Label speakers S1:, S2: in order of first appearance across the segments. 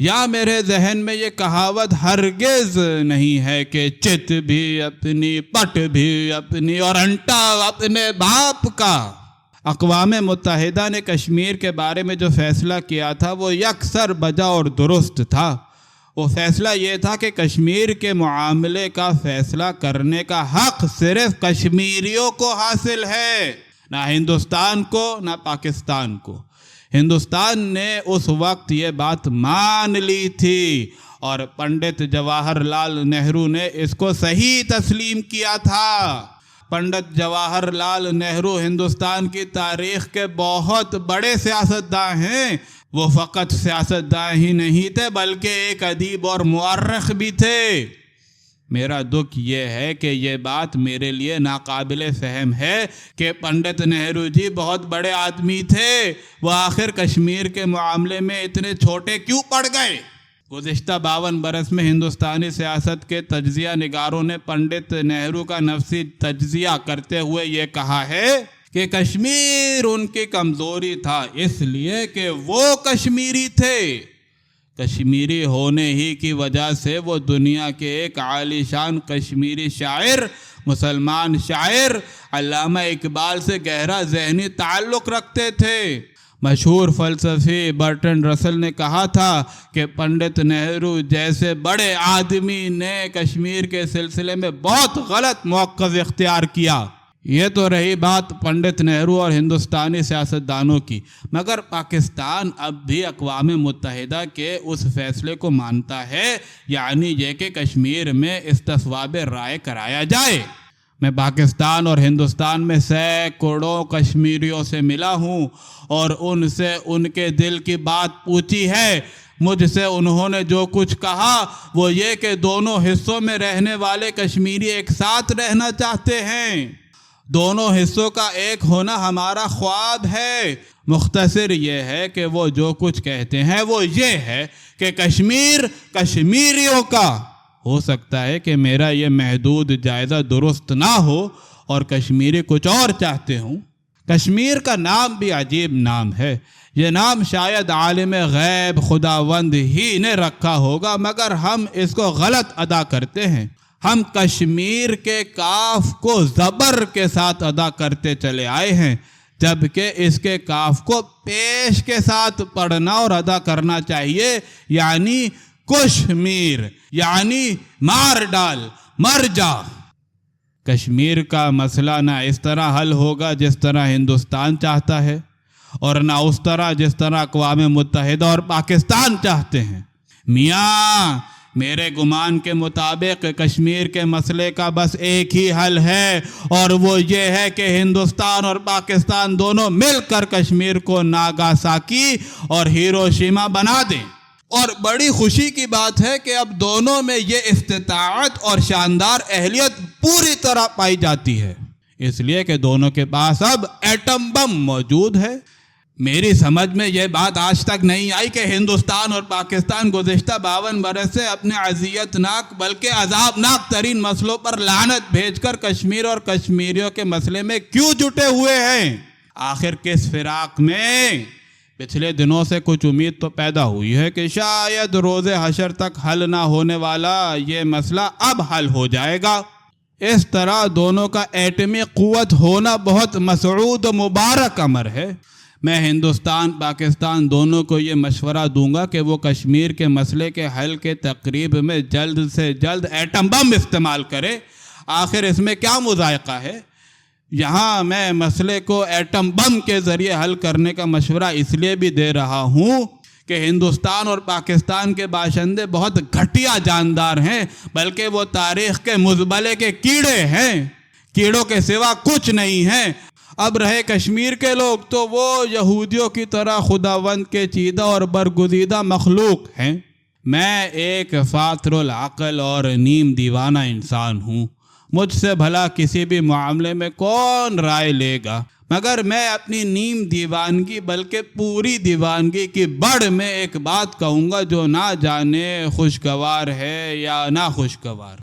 S1: یا میرے ذہن میں یہ کہاوت ہرگز نہیں ہے کہ چت بھی اپنی پٹ بھی اپنی اور انٹا اپنے باپ کا۔ اقوام متحدہ نے کشمیر کے بارے میں جو فیصلہ کیا تھا وہ یکسر بجا اور درست تھا۔ وہ فیصلہ یہ تھا کہ کشمیر کے معاملے کا فیصلہ کرنے کا حق صرف کشمیریوں کو حاصل ہے، نہ ہندوستان کو نہ پاکستان کو۔ ہندوستان نے اس وقت یہ بات مان لی تھی اور پنڈت جواہر لال نہرو نے اس کو صحیح تسلیم کیا تھا۔ پنڈت جواہر لال نہرو ہندوستان کی تاریخ کے بہت بڑے سیاستداں ہیں۔ وہ فقط سیاستداں ہی نہیں تھے بلکہ ایک ادیب اور مورخ بھی تھے۔ میرا دکھ یہ ہے کہ یہ بات میرے لیے ناقابل فہم ہے کہ پنڈت نہرو جی بہت بڑے آدمی تھے، وہ آخر کشمیر کے معاملے میں اتنے چھوٹے کیوں پڑ گئے؟ گزشتہ 52 برس میں ہندوستانی سیاست کے تجزیہ نگاروں نے پنڈت نہرو کا نفسی تجزیہ کرتے ہوئے یہ کہا ہے کہ کشمیر ان کی کمزوری تھا اس لیے کہ وہ کشمیری تھے۔ کشمیری ہونے ہی کی وجہ سے وہ دنیا کے ایک عالی شان کشمیری شاعر، مسلمان شاعر علامہ اقبال سے گہرا ذہنی تعلق رکھتے تھے۔ مشہور فلسفی برٹرنڈ رسل نے کہا تھا کہ پنڈت نہرو جیسے بڑے آدمی نے کشمیر کے سلسلے میں بہت غلط موقف اختیار کیا۔ یہ تو رہی بات پنڈت نہرو اور ہندوستانی سیاستدانوں کی، مگر پاکستان اب بھی اقوام متحدہ کے اس فیصلے کو مانتا ہے، یعنی یہ کہ کشمیر میں استصواب رائے کرایا جائے۔ میں پاکستان اور ہندوستان میں سینکڑوں کشمیریوں سے ملا ہوں اور ان سے ان کے دل کی بات پوچھی ہے۔ مجھ سے انہوں نے جو کچھ کہا وہ یہ کہ دونوں حصوں میں رہنے والے کشمیری ایک ساتھ رہنا چاہتے ہیں۔ دونوں حصوں کا ایک ہونا ہمارا خواب ہے۔ مختصر یہ ہے کہ وہ جو کچھ کہتے ہیں وہ یہ ہے کہ کشمیر کشمیریوں کا۔ ہو سکتا ہے کہ میرا یہ محدود جائزہ درست نہ ہو اور کشمیری کچھ اور چاہتے ہوں۔ کشمیر کا نام بھی عجیب نام ہے۔ یہ نام شاید عالم غیب خداوند ہی نے رکھا ہوگا، مگر ہم اس کو غلط ادا کرتے ہیں۔ ہم کشمیر کے کاف کو زبر کے ساتھ ادا کرتے چلے آئے ہیں، جبکہ اس کے کاف کو پیش کے ساتھ پڑھنا اور ادا کرنا چاہیے، یعنی کشمیر، یعنی مار ڈال، مر جا۔ کشمیر کا مسئلہ نہ اس طرح حل ہوگا جس طرح ہندوستان چاہتا ہے، اور نہ اس طرح جس طرح اقوام متحدہ اور پاکستان چاہتے ہیں۔ میاں، میرے گمان کے مطابق کشمیر کے مسئلے کا بس ایک ہی حل ہے، اور وہ یہ ہے کہ ہندوستان اور پاکستان دونوں مل کر کشمیر کو ناگاساکی اور ہیروشیما بنا دیں۔ اور بڑی خوشی کی بات ہے کہ اب دونوں میں یہ استطاعت اور شاندار اہلیت پوری طرح پائی جاتی ہے، اس لیے کہ دونوں کے پاس اب ایٹم بم موجود ہے۔ میری سمجھ میں یہ بات آج تک نہیں آئی کہ ہندوستان اور پاکستان گزشتہ 52 برس سے اپنے اذیت ناک بلکہ عذاب ناک ترین مسئلوں پر لعنت بھیج کر کشمیر اور کشمیریوں کے مسئلے میں کیوں جٹے ہوئے ہیں۔ آخر کس فراق میں؟ پچھلے دنوں سے کچھ امید تو پیدا ہوئی ہے کہ شاید روز حشر تک حل نہ ہونے والا یہ مسئلہ اب حل ہو جائے گا۔ اس طرح دونوں کا ایٹمی قوت ہونا بہت مسعود و مبارک امر ہے۔ میں ہندوستان پاکستان دونوں کو یہ مشورہ دوں گا کہ وہ کشمیر کے مسئلے کے حل کے تقریب میں جلد سے جلد ایٹم بم استعمال کرے۔ آخر اس میں کیا مذائقہ ہے؟ یہاں میں مسئلے کو ایٹم بم کے ذریعے حل کرنے کا مشورہ اس لیے بھی دے رہا ہوں کہ ہندوستان اور پاکستان کے باشندے بہت گھٹیا جاندار ہیں، بلکہ وہ تاریخ کے مزبلے کے کیڑے ہیں، کیڑوں کے سوا کچھ نہیں ہیں۔ اب رہے کشمیر کے لوگ تو وہ یہودیوں کی طرح خداوند کے چیدہ اور برگزیدہ مخلوق ہیں۔ میں ایک فاتر العقل اور نیم دیوانہ انسان ہوں، مجھ سے بھلا کسی بھی معاملے میں کون رائے لے گا، مگر میں اپنی نیم دیوانگی بلکہ پوری دیوانگی کی بڑھ میں ایک بات کہوں گا جو نہ جانے خوشگوار ہے یا نہ خوشگوار،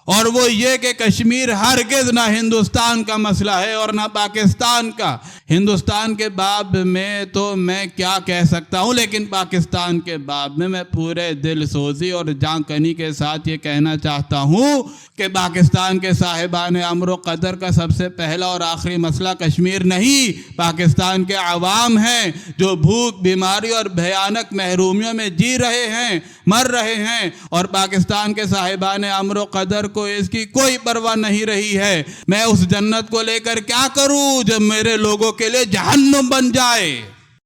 S1: اور وہ یہ کہ کشمیر ہرگز نہ ہندوستان کا مسئلہ ہے اور نہ پاکستان کا. ہندوستان کے باب میں تو میں کیا کہہ سکتا ہوں، لیکن پاکستان کے باب میں پورے دل سوزی اور جان کنی کے ساتھ یہ کہنا چاہتا ہوں کہ پاکستان کے صاحبان امر و قدر کا سب سے پہلا اور آخری مسئلہ کشمیر نہیں، پاکستان کے عوام ہیں جو بھوک، بیماری اور بھیانک محرومیوں میں جی رہے ہیں، مر رہے ہیں، اور پاکستان کے صاحبان امر و قدر کو اس کی کوئی پرواہ نہیں رہی ہے. میں اس جنت کو لے کر کیا کروں جب میرے لوگوں کے لیے جہنم بن جائے؟